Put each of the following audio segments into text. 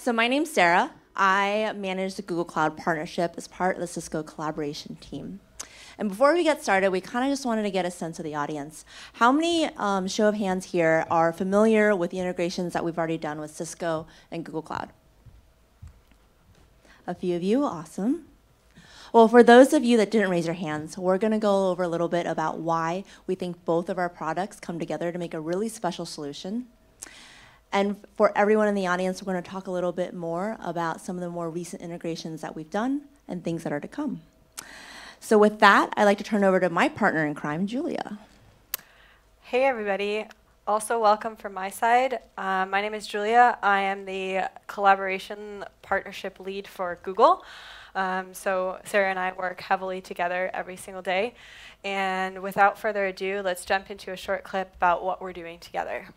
So my name's Sarah. I manage the Google Cloud partnership as part of the Cisco collaboration team. And before we get started, we kind of just wanted to get a sense of the audience. How many, show of hands here, are familiar with the integrations that we've already done with Cisco and Google Cloud? A few of you, awesome. Well, for those of you that didn't raise your hands, we're going to go over a little bit about why we think both of our products come together to make a really special solution. And for everyone in the audience, we're going to talk a little bit more about some of the more recent integrations that we've done and things that are to come. So with that, I'd like to turn over to my partner in crime, Julia. Hey, everybody. Also, welcome from my side. My name is Julia. I am the collaboration partnership lead for Google. So Sarah and I work heavily together every single day. And without further ado, let's jump into a short clip about what we're doing together.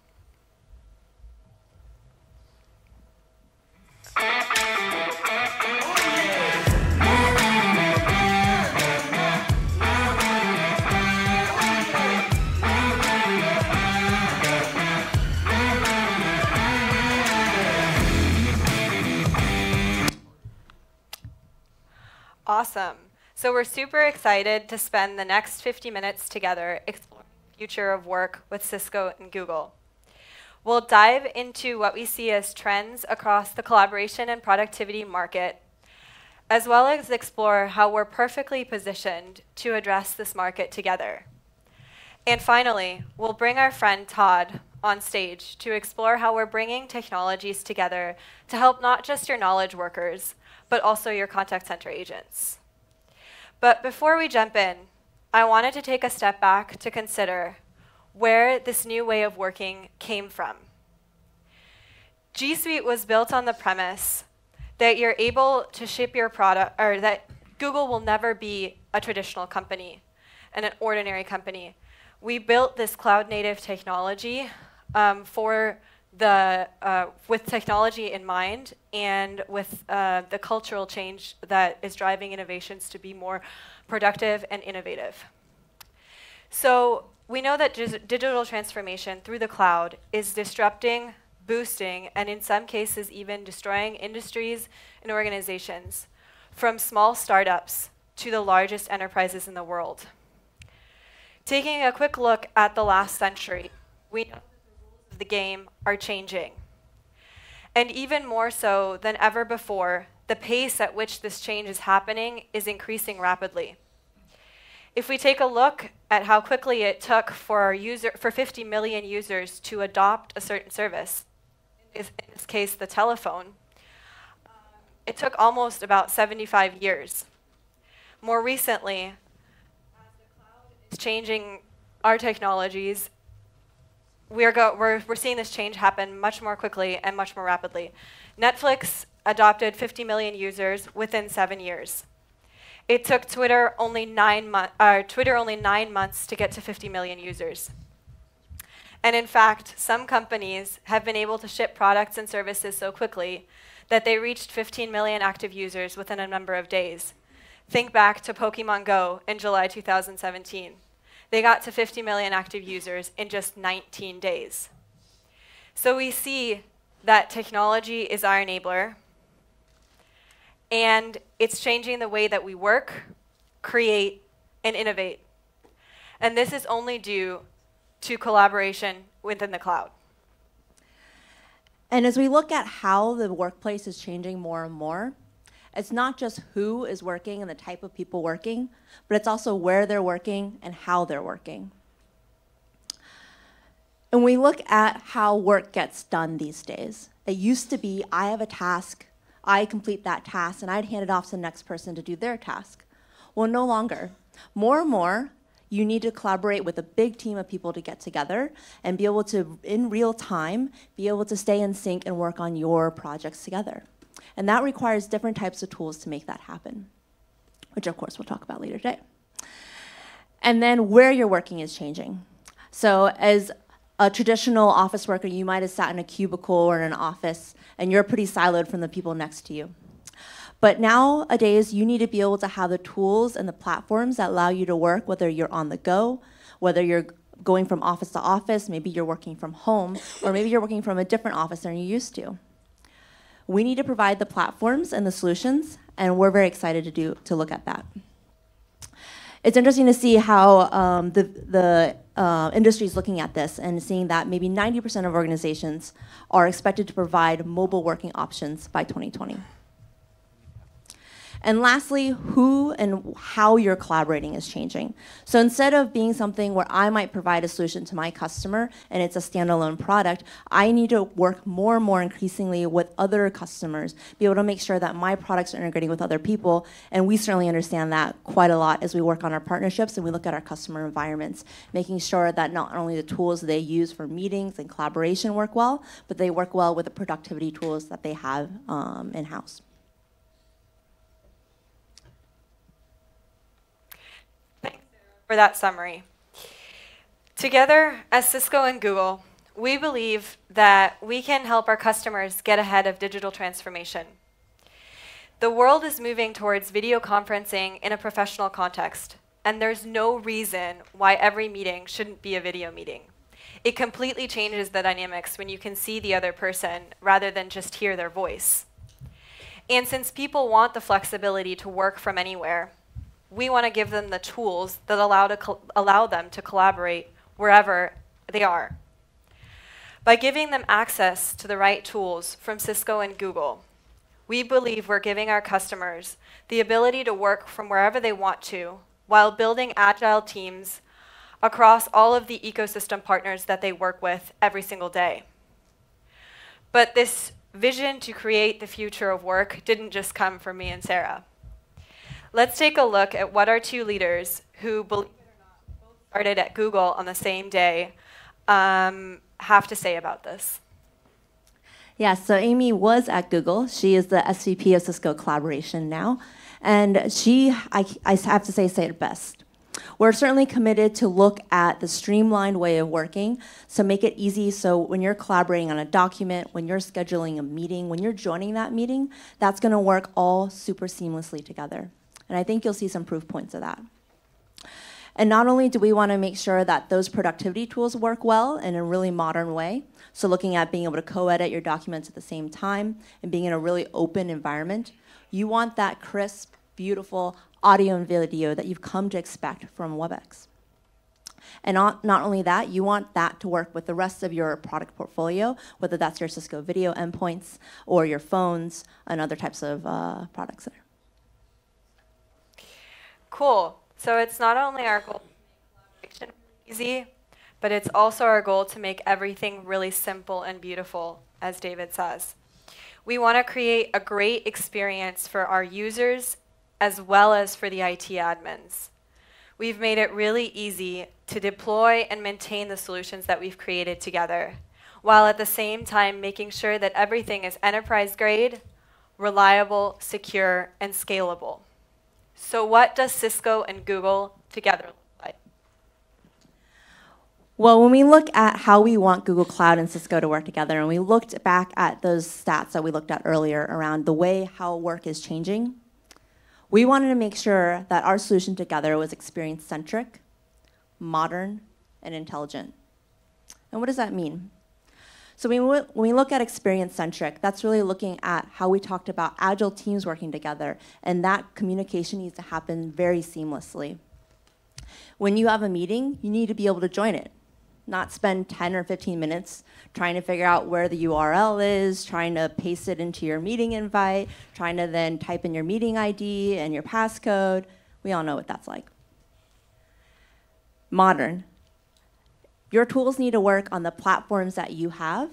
Awesome. So we're super excited to spend the next 50 minutes together exploring the future of work with Cisco and Google. We'll dive into what we see as trends across the collaboration and productivity market, as well as explore how we're perfectly positioned to address this market together. And finally, we'll bring our friend Todd on stage to explore how we're bringing technologies together to help not just your knowledge workers, but also your contact center agents. But before we jump in, I wanted to take a step back to consider where this new way of working came from. G Suite was built on the premise that you're able to ship your product, or that Google will never be a traditional company and an ordinary company. We built this cloud-native technology with technology in mind and with the cultural change that is driving innovations to be more productive and innovative. So we know that digital transformation through the cloud is disrupting, boosting, and in some cases even destroying industries and organizations, from small startups to the largest enterprises in the world. Taking a quick look at the last century, we know that the rules of the game are changing. And even more so than ever before, the pace at which this change is happening is increasing rapidly. If we take a look at how quickly it took for 50 million users to adopt a certain service, in this case the telephone, it took almost about 75 years. More recently, as the cloud is changing our technologies, we're seeing this change happen much more quickly and much more rapidly. Netflix adopted 50 million users within 7 years. It took Twitter only 9 months to get to 50 million users. And in fact, some companies have been able to ship products and services so quickly that they reached 15 million active users within a number of days. Think back to Pokemon Go in July 2017. They got to 50 million active users in just 19 days. So we see that technology is our enabler, and it's changing the way that we work, create, and innovate. And this is only due to collaboration within the cloud. And as we look at how the workplace is changing more and more, it's not just who is working and the type of people working, but it's also where they're working and how they're working. And we look at how work gets done these days. It used to be, I have a task, I complete that task, and I'd hand it off to the next person to do their task. Well, no longer. More and more, you need to collaborate with a big team of people to get together and be able to, in real time, be able to stay in sync and work on your projects together. And that requires different types of tools to make that happen, which of course we'll talk about later today. And then where you're working is changing. So as a traditional office worker, you might have sat in a cubicle or in an office, and you're pretty siloed from the people next to you. But nowadays, you need to be able to have the tools and the platforms that allow you to work, whether you're on the go, whether you're going from office to office, maybe you're working from home, or maybe you're working from a different office than you used to. We need to provide the platforms and the solutions, and we're very excited to look at that. It's interesting to see how the industry is looking at this and seeing that maybe 90% of organizations are expected to provide mobile working options by 2020. And lastly, who and how you're collaborating is changing. So instead of being something where I might provide a solution to my customer and it's a standalone product, I need to work more and more increasingly with other customers, be able to make sure that my products are integrating with other people. And we certainly understand that quite a lot as we work on our partnerships and we look at our customer environments, making sure that not only the tools they use for meetings and collaboration work well, but they work well with the productivity tools that they have in-house. For that summary. Together, as Cisco and Google, we believe that we can help our customers get ahead of digital transformation. The world is moving towards video conferencing in a professional context, and there's no reason why every meeting shouldn't be a video meeting. It completely changes the dynamics when you can see the other person rather than just hear their voice. And since people want the flexibility to work from anywhere, we want to give them the tools that allow them to collaborate wherever they are. By giving them access to the right tools from Cisco and Google, we believe we're giving our customers the ability to work from wherever they want to while building agile teams across all of the ecosystem partners that they work with every single day. But this vision to create the future of work didn't just come from me and Sarah. Let's take a look at what our two leaders, who, believe it or not, both started at Google on the same day, have to say about this. Yeah, so Amy was at Google. She is the SVP of Cisco Collaboration now. And I have to say it best. We're certainly committed to look at the streamlined way of working, so make it easy so when you're collaborating on a document, when you're scheduling a meeting, when you're joining that meeting, that's going to work all super seamlessly together. And I think you'll see some proof points of that. And not only do we want to make sure that those productivity tools work well in a really modern way, so looking at being able to co-edit your documents at the same time and being in a really open environment, you want that crisp, beautiful audio and video that you've come to expect from WebEx. And not only that, you want that to work with the rest of your product portfolio, whether that's your Cisco video endpoints or your phones and other types of products there. Cool. So it's not only our goal to make collaboration easy, but it's also our goal to make everything really simple and beautiful, as David says. We want to create a great experience for our users as well as for the IT admins. We've made it really easy to deploy and maintain the solutions that we've created together, while at the same time making sure that everything is enterprise grade, reliable, secure, and scalable. So what does Cisco and Google together look like? Well, when we look at how we want Google Cloud and Cisco to work together, and we looked back at those stats that we looked at earlier around the way how work is changing, we wanted to make sure that our solution together was experience-centric, modern, and intelligent. And what does that mean? So when we look at experience-centric, that's really looking at how we talked about agile teams working together, and that communication needs to happen very seamlessly. When you have a meeting, you need to be able to join it, not spend 10 or 15 minutes trying to figure out where the URL is, trying to paste it into your meeting invite, trying to then type in your meeting ID and your passcode. We all know what that's like. Modern. Your tools need to work on the platforms that you have,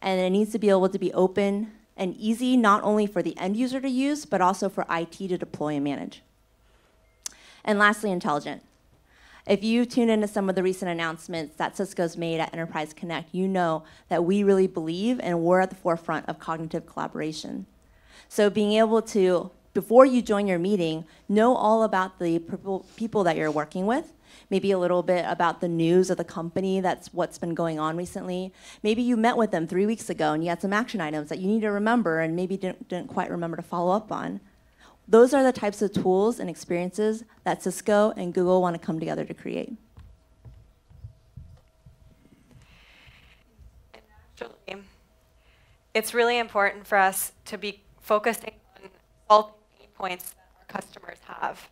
and it needs to be able to be open and easy not only for the end user to use, but also for IT to deploy and manage. And lastly, intelligent. If you tune into some of the recent announcements that Cisco's made at Enterprise Connect, you know that we really believe and we're at the forefront of cognitive collaboration. So being able to, before you join your meeting, know all about the people that you're working with, maybe a little bit about the news of the company, that's what's been going on recently. Maybe you met with them 3 weeks ago and you had some action items that you need to remember and maybe didn't quite remember to follow up on. Those are the types of tools and experiences that Cisco and Google want to come together to create. Actually, it's really important for us to be focusing on solving pain points that our customers have.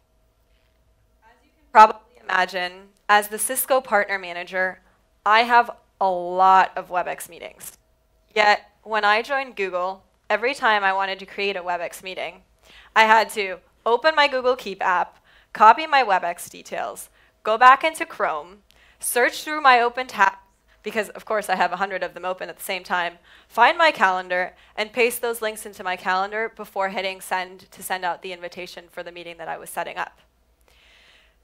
As you can probably imagine, as the Cisco Partner Manager, I have a lot of WebEx meetings. Yet, when I joined Google, every time I wanted to create a WebEx meeting, I had to open my Google Keep app, copy my WebEx details, go back into Chrome, search through my open tabs, because of course I have 100 of them open at the same time, find my calendar, and paste those links into my calendar before hitting send to send out the invitation for the meeting that I was setting up.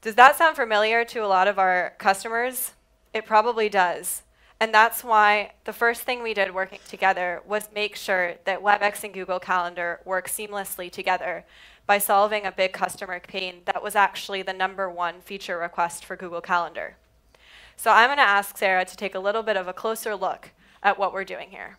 Does that sound familiar to a lot of our customers? It probably does. And that's why the first thing we did working together was make sure that WebEx and Google Calendar work seamlessly together by solving a big customer pain that was actually the #1 feature request for Google Calendar. So I'm going to ask Sarah to take a little bit of a closer look at what we're doing here.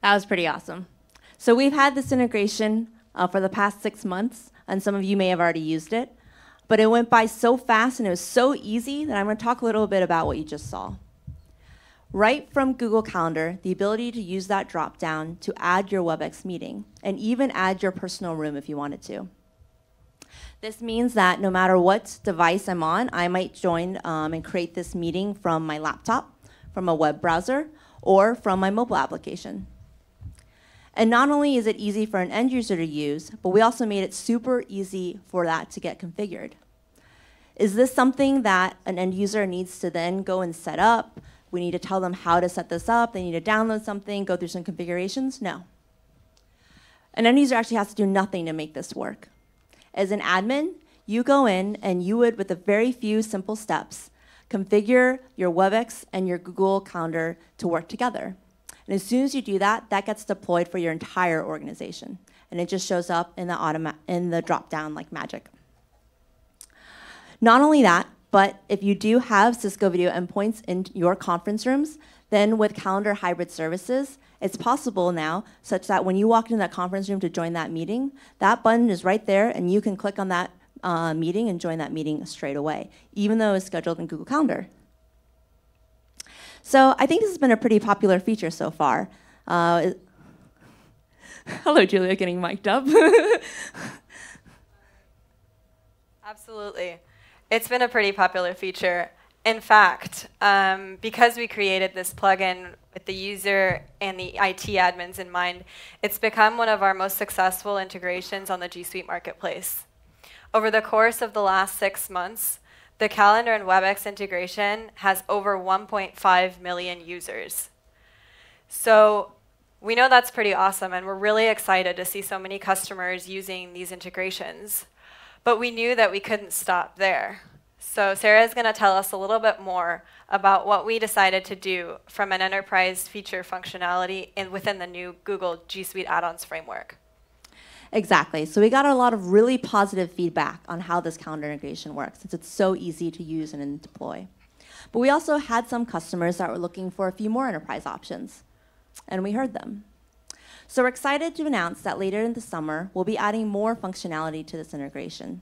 That was pretty awesome. So we've had this integration for the past 6 months, and some of you may have already used it. But it went by so fast and it was so easy that I'm going to talk a little bit about what you just saw. Right from Google Calendar, the ability to use that drop-down to add your WebEx meeting, and even add your personal room if you wanted to. This means that no matter what device I'm on, I might join and create this meeting from my laptop, from a web browser, or from my mobile application. And not only is it easy for an end user to use, but we also made it super easy for that to get configured. Is this something that an end user needs to then go and set up? We need to tell them how to set this up. They need to download something, go through some configurations? No. An end user actually has to do nothing to make this work. As an admin, you go in and you would, with a very few simple steps, configure your WebEx and your Google Calendar to work together. And as soon as you do that, that gets deployed for your entire organization. And it just shows up in the drop-down like magic. Not only that, but if you do have Cisco video endpoints in your conference rooms, then with Calendar Hybrid Services, it's possible now such that when you walk into that conference room to join that meeting, that button is right there, and you can click on that meeting and join that meeting straight away, even though it's scheduled in Google Calendar. So I think this has been a pretty popular feature so far. Hello, Julia, getting mic'd up. Absolutely. It's been a pretty popular feature. In fact, because we created this plugin with the user and the IT admins in mind, it's become one of our most successful integrations on the G Suite marketplace. Over the course of the last 6 months, the Calendar and WebEx integration has over 1.5 million users. So we know that's pretty awesome, and we're really excited to see so many customers using these integrations. But we knew that we couldn't stop there. So Sarah is going to tell us a little bit more about what we decided to do from an enterprise feature functionality within the new Google G Suite add-ons framework. Exactly. So we got a lot of really positive feedback on how this calendar integration works, since it's so easy to use and deploy. But we also had some customers that were looking for a few more enterprise options, and we heard them. So we're excited to announce that later in the summer, we'll be adding more functionality to this integration.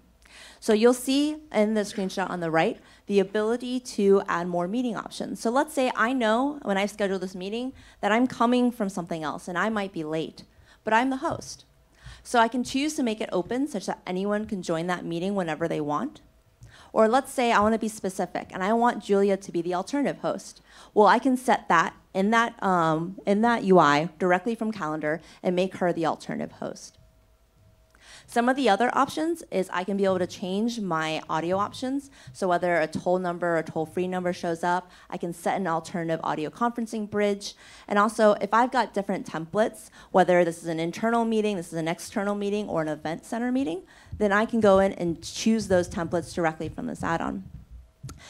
So you'll see in the screenshot on the right the ability to add more meeting options. So let's say I know when I schedule this meeting that I'm coming from something else and I might be late, but I'm the host. So I can choose to make it open such that anyone can join that meeting whenever they want. Or let's say I want to be specific and I want Julia to be the alternative host. Well, I can set that in that UI directly from Calendar and make her the alternative host. Some of the other options is I can be able to change my audio options. So whether a toll number or a toll-free number shows up, I can set an alternative audio conferencing bridge. And also, if I've got different templates, whether this is an internal meeting, this is an external meeting, or an event center meeting, then I can go in and choose those templates directly from this add-on.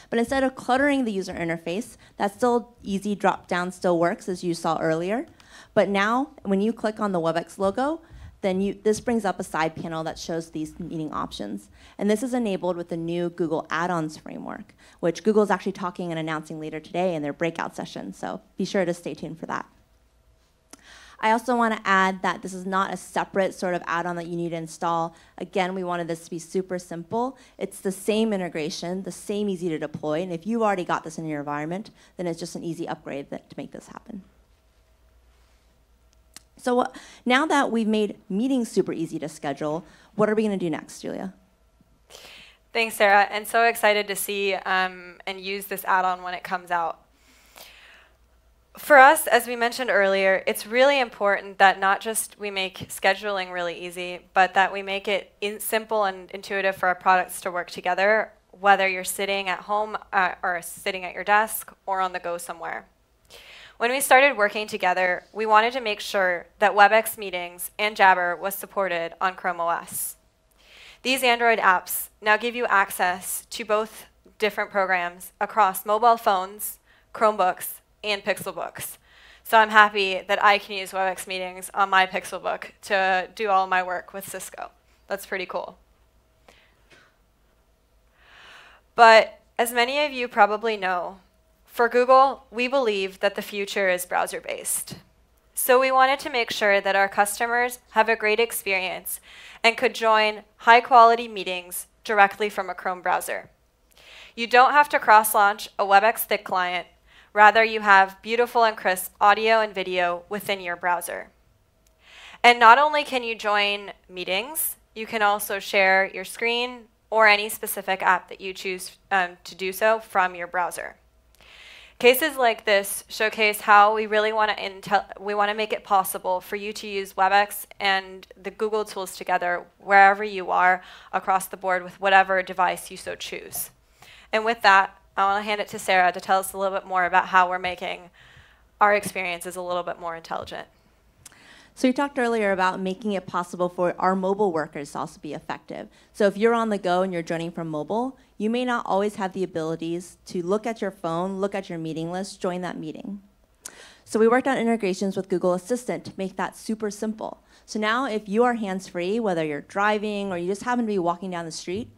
But instead of cluttering the user interface, that still easy drop-down still works, as you saw earlier. But now, when you click on the WebEx logo, then this brings up a side panel that shows these meeting options. And this is enabled with the new Google Add-ons framework, which Google is actually talking and announcing later today in their breakout session. So be sure to stay tuned for that. I also want to add that this is not a separate sort of add-on that you need to install. Again, we wanted this to be super simple. It's the same integration, the same easy to deploy. And if you've already got this in your environment, then it's just an easy upgrade to make this happen. So now that we've made meetings super easy to schedule, what are we going to do next, Julia? Thanks, Sarah. And so excited to see and use this add-on when it comes out. For us, as we mentioned earlier, it's really important that not just we make scheduling really easy, but that we make it simple and intuitive for our products to work together, whether you're sitting at home or sitting at your desk or on the go somewhere. When we started working together, we wanted to make sure that WebEx Meetings and Jabber was supported on Chrome OS. These Android apps now give you access to both different programs across mobile phones, Chromebooks, and Pixelbooks. So I'm happy that I can use WebEx Meetings on my Pixelbook to do all my work with Cisco. That's pretty cool. But as many of you probably know, for Google, we believe that the future is browser-based. So we wanted to make sure that our customers have a great experience and could join high-quality meetings directly from a Chrome browser. You don't have to cross-launch a WebEx Thick client. Rather, you have beautiful and crisp audio and video within your browser. And not only can you join meetings, you can also share your screen or any specific app that you choose to do so from your browser. Cases like this showcase how we really want to make it possible for you to use WebEx and the Google tools together wherever you are across the board with whatever device you so choose. And with that, I want to hand it to Sarah to tell us a little bit more about how we're making our experiences a little bit more intelligent. So you talked earlier about making it possible for our mobile workers to also be effective. So if you're on the go and you're joining from mobile, you may not always have the abilities to look at your phone, look at your meeting list, join that meeting. So we worked on integrations with Google Assistant to make that super simple. So now if you are hands-free, whether you're driving or you just happen to be walking down the street,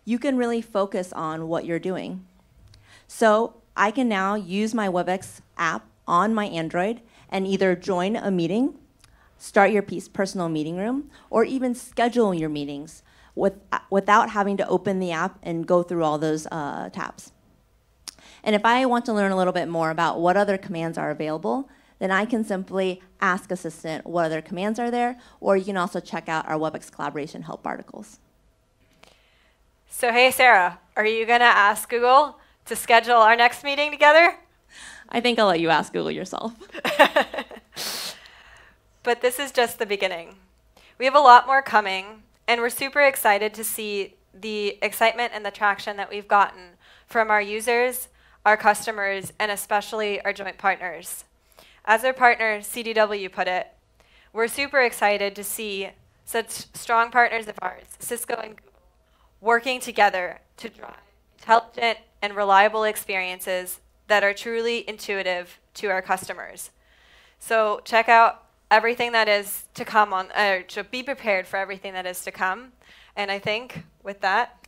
you can really focus on what you're doing. So I can now use my WebEx app on my Android and either join a meeting, start your personal meeting room, or even schedule your meetings without having to open the app and go through all those tabs. And if I want to learn a little bit more about what other commands are available, then I can simply ask Assistant what other commands are there, or you can also check out our WebEx collaboration help articles. So hey, Sarah, are you going to ask Google to schedule our next meeting together? I think I'll let you ask Google yourself. But this is just the beginning. We have a lot more coming, and we're super excited to see the excitement and the traction that we've gotten from our users, our customers, and especially our joint partners. As our partner CDW put it, we're super excited to see such strong partners of ours, Cisco and Google, working together to drive intelligent and reliable experiences that are truly intuitive to our customers. So check out everything that is to come to be prepared for everything that is to come. And I think with that,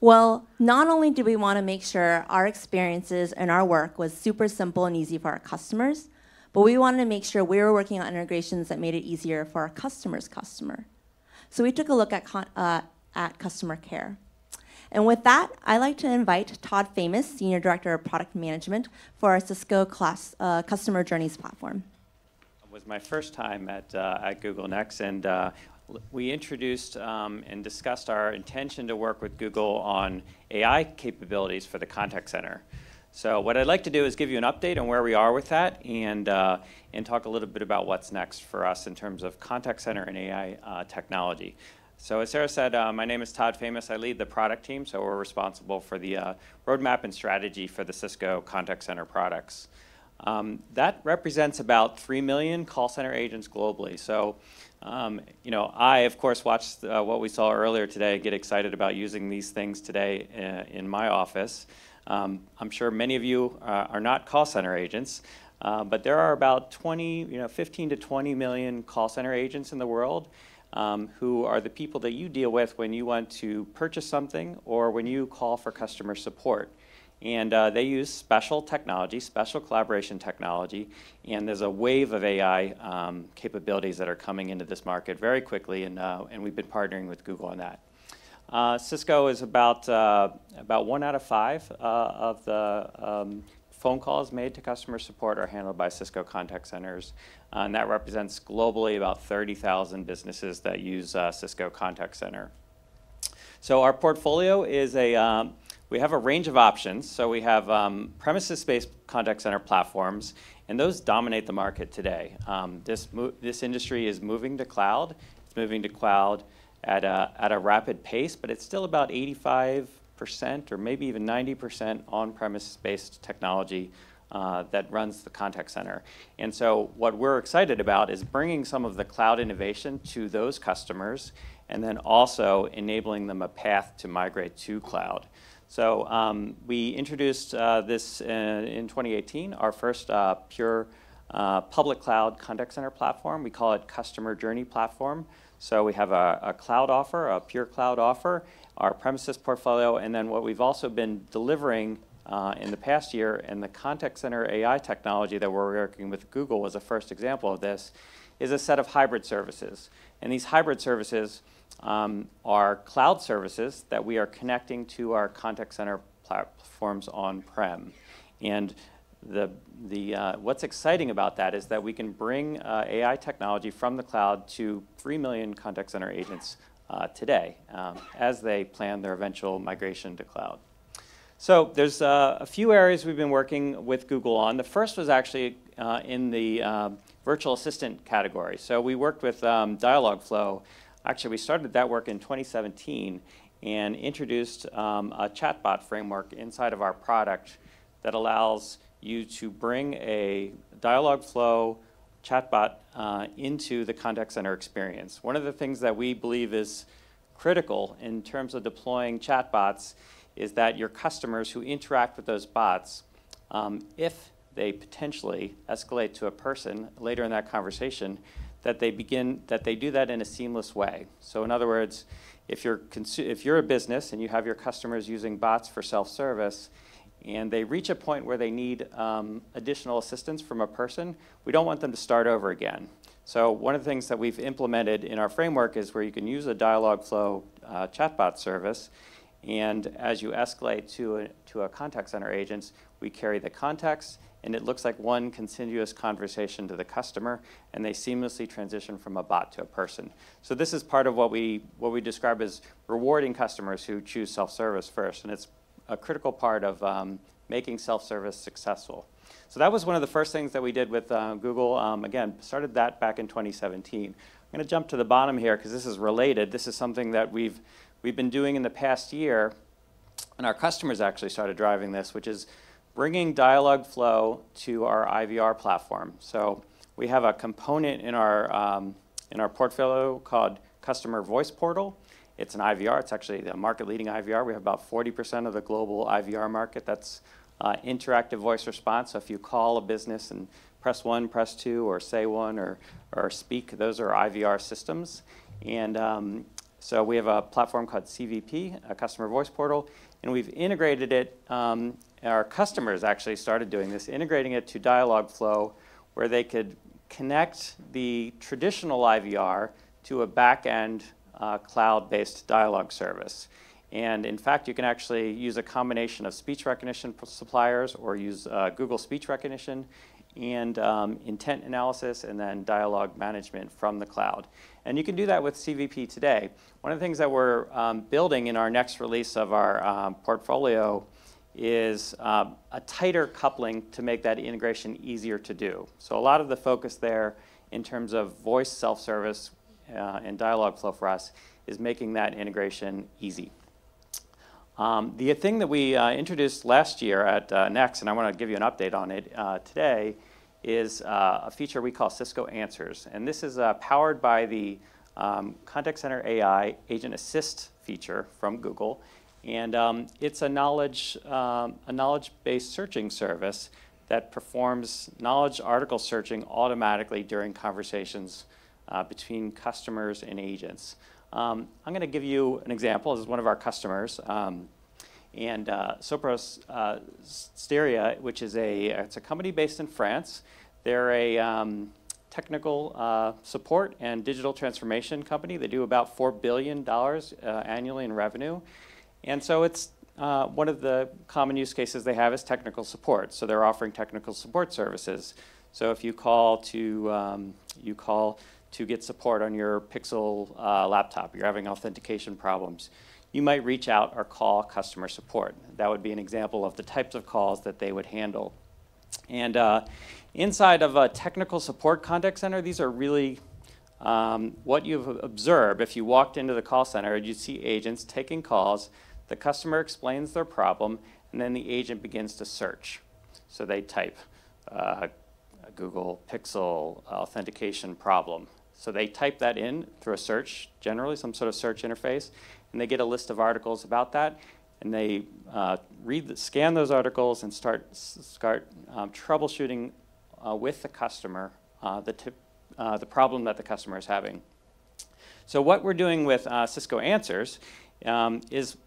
well, not only do we want to make sure our experiences and our work was super simple and easy for our customers, but we wanted to make sure we were working on integrations that made it easier for our customer's customer. So we took a look at customer care. And with that, I'd like to invite Todd Famous, Senior Director of Product Management for our Cisco Customer Journeys platform. It was my first time at Google Next, and we introduced and discussed our intention to work with Google on AI capabilities for the contact center. So what I'd like to do is give you an update on where we are with that and talk a little bit about what's next for us in terms of contact center and AI technology. So as Sarah said, my name is Tod Famous. I lead the product team, so we're responsible for the roadmap and strategy for the Cisco contact center products. That represents about 3 million call center agents globally. So, I, of course, watched what we saw earlier today, get excited about using these things today in my office. I'm sure many of you are not call center agents, but there are about 15 to 20 million call center agents in the world who are the people that you deal with when you want to purchase something or when you call for customer support. And they use special technology, special collaboration technology, and there's a wave of AI capabilities that are coming into this market very quickly, and we've been partnering with Google on that. Cisco is about 1 out of 5 of the phone calls made to customer support are handled by Cisco contact centers, and that represents globally about 30,000 businesses that use Cisco Contact Center. So our portfolio is we have a range of options. So we have premises-based contact center platforms, and those dominate the market today. This industry is moving to cloud. It's moving to cloud at a rapid pace, but it's still about 85% or maybe even 90% on-premise-based technology that runs the contact center. And so what we're excited about is bringing some of the cloud innovation to those customers and then also enabling them a path to migrate to cloud. So we introduced this in 2018, our first pure public cloud contact center platform. We call it Customer Journey Platform. So we have a cloud offer, a pure cloud offer, our premises portfolio, and then what we've also been delivering in the past year, and the contact center AI technology that we're working with Google was the first example of this, is a set of hybrid services. And these hybrid services are cloud services that we are connecting to our contact center platforms on-prem. And what's exciting about that is that we can bring AI technology from the cloud to 3 million contact center agents today as they plan their eventual migration to cloud. So there's a few areas we've been working with Google on. The first was actually in the virtual assistant category. So we worked with Dialogflow. Actually, we started that work in 2017 and introduced a chatbot framework inside of our product that allows you to bring a Dialogflow chatbot into the contact center experience. One of the things that we believe is critical in terms of deploying chatbots is that your customers who interact with those bots, if they potentially escalate to a person later in that conversation, that they do that in a seamless way. So in other words, if you're a business and you have your customers using bots for self-service and they reach a point where they need additional assistance from a person, we don't want them to start over again. So one of the things that we've implemented in our framework is where you can use a Dialogflow chatbot service, and as you escalate to a contact center agent, we carry the context, and it looks like one continuous conversation to the customer, and they seamlessly transition from a bot to a person. So this is part of what we describe as rewarding customers who choose self-service first, and it's a critical part of making self-service successful. So that was one of the first things that we did with Google. Again, started that back in 2017. I'm going to jump to the bottom here because this is related. This is something that we've been doing in the past year, and our customers actually started driving this, which is bringing Dialogflow to our IVR platform. So we have a component in our portfolio called Customer Voice Portal. It's an IVR. It's actually the market-leading IVR. We have about 40% of the global IVR market. That's interactive voice response. So if you call a business and press 1, press 2, or say 1, or speak, those are IVR systems. And so we have a platform called CVP, a Customer Voice Portal, and we've integrated it. Our customers actually started doing this, integrating it to Dialogflow, where they could connect the traditional IVR to a back-end cloud-based dialogue service. And in fact, you can actually use a combination of speech recognition suppliers or use Google Speech Recognition and intent analysis and then dialogue management from the cloud. And you can do that with CVP today. One of the things that we're building in our next release of our portfolio is a tighter coupling to make that integration easier to do. So a lot of the focus there in terms of voice self-service and Dialogflow for us is making that integration easy. The thing that we introduced last year at Next, and I want to give you an update on it today, is a feature we call Cisco Answers. And this is powered by the Contact Center AI Agent Assist feature from Google. And it's a knowledge-based searching service that performs knowledge article searching automatically during conversations between customers and agents. I'm going to give you an example. This is one of our customers. And Sopros Steria, which is it's a company based in France. They're a technical support and digital transformation company. They do about $4 billion annually in revenue. And so it's one of the common use cases they have is technical support. So they're offering technical support services. So if you call to get support on your Pixel laptop, you're having authentication problems, you might reach out or call customer support. That would be an example of the types of calls that they would handle. And inside of a technical support contact center, these are really what you've observed. If you walked into the call center, you'd see agents taking calls. The customer explains their problem, and then the agent begins to search. So they type a Google Pixel authentication problem. So they type that in through a search, generally some sort of search interface, and they get a list of articles about that, and they scan those articles and start troubleshooting with the customer the problem that the customer is having. So what we're doing with Cisco Answers is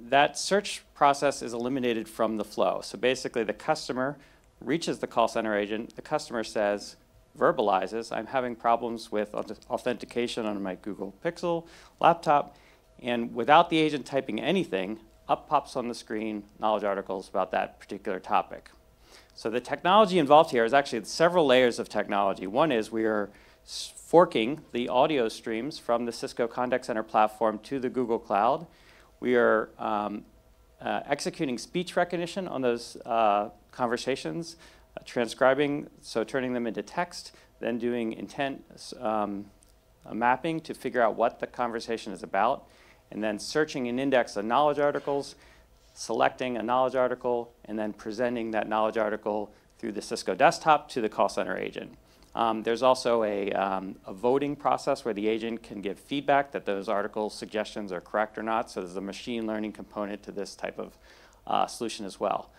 that search process is eliminated from the flow. So basically the customer reaches the call center agent, the customer says, verbalizes, I'm having problems with authentication on my Google Pixel laptop, and without the agent typing anything, up pops on the screen knowledge articles about that particular topic. So the technology involved here is actually several layers of technology. One is we are forking the audio streams from the Cisco Contact Center platform to the Google Cloud. We are executing speech recognition on those conversations, transcribing, so turning them into text, then doing intent mapping to figure out what the conversation is about, and then searching an index of knowledge articles, selecting a knowledge article, and then presenting that knowledge article through the Cisco desktop to the call center agent. There's also a voting process where the agent can give feedback that those article suggestions are correct or not, so there's a machine learning component to this type of solution as well.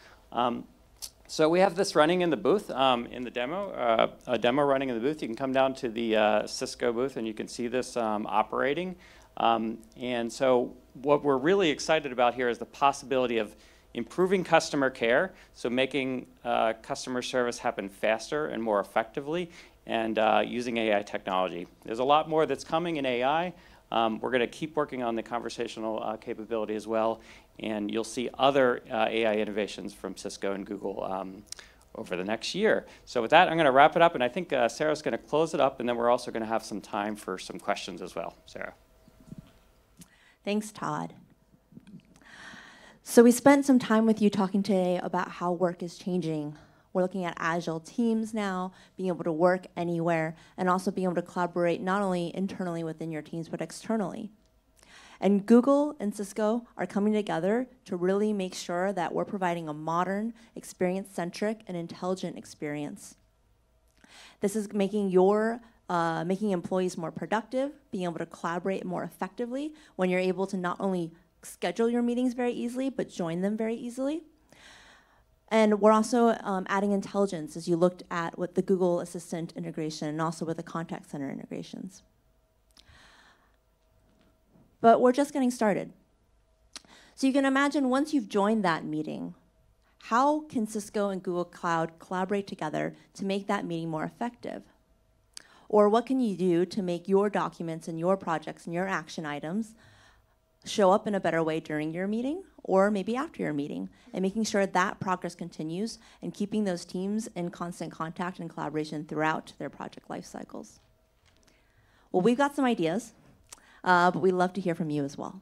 So we have this running in the booth in the demo, a demo running in the booth. You can come down to the Cisco booth and you can see this operating. And so what we're really excited about here is the possibility of improving customer care, so making customer service happen faster and more effectively, and using AI technology. There's a lot more that's coming in AI. We're going to keep working on the conversational capability as well, and you'll see other AI innovations from Cisco and Google over the next year. So with that, I'm going to wrap it up, and I think Sarah's going to close it up, and then we're also going to have some time for some questions as well. Sarah. Thanks, Todd. So we spent some time with you talking today about how work is changing. We're looking at agile teams now, being able to work anywhere, and also being able to collaborate not only internally within your teams, but externally. And Google and Cisco are coming together to really make sure that we're providing a modern, experience-centric, and intelligent experience. This is making making employees more productive, being able to collaborate more effectively when you're able to not only schedule your meetings very easily, but join them very easily. And we're also adding intelligence, as you looked at with the Google Assistant integration and also with the contact center integrations. But we're just getting started. So you can imagine once you've joined that meeting, how can Cisco and Google Cloud collaborate together to make that meeting more effective? Or what can you do to make your documents and your projects and your action items show up in a better way during your meeting or maybe after your meeting, and making sure that progress continues and keeping those teams in constant contact and collaboration throughout their project life cycles. Well, we've got some ideas, but we'd love to hear from you as well.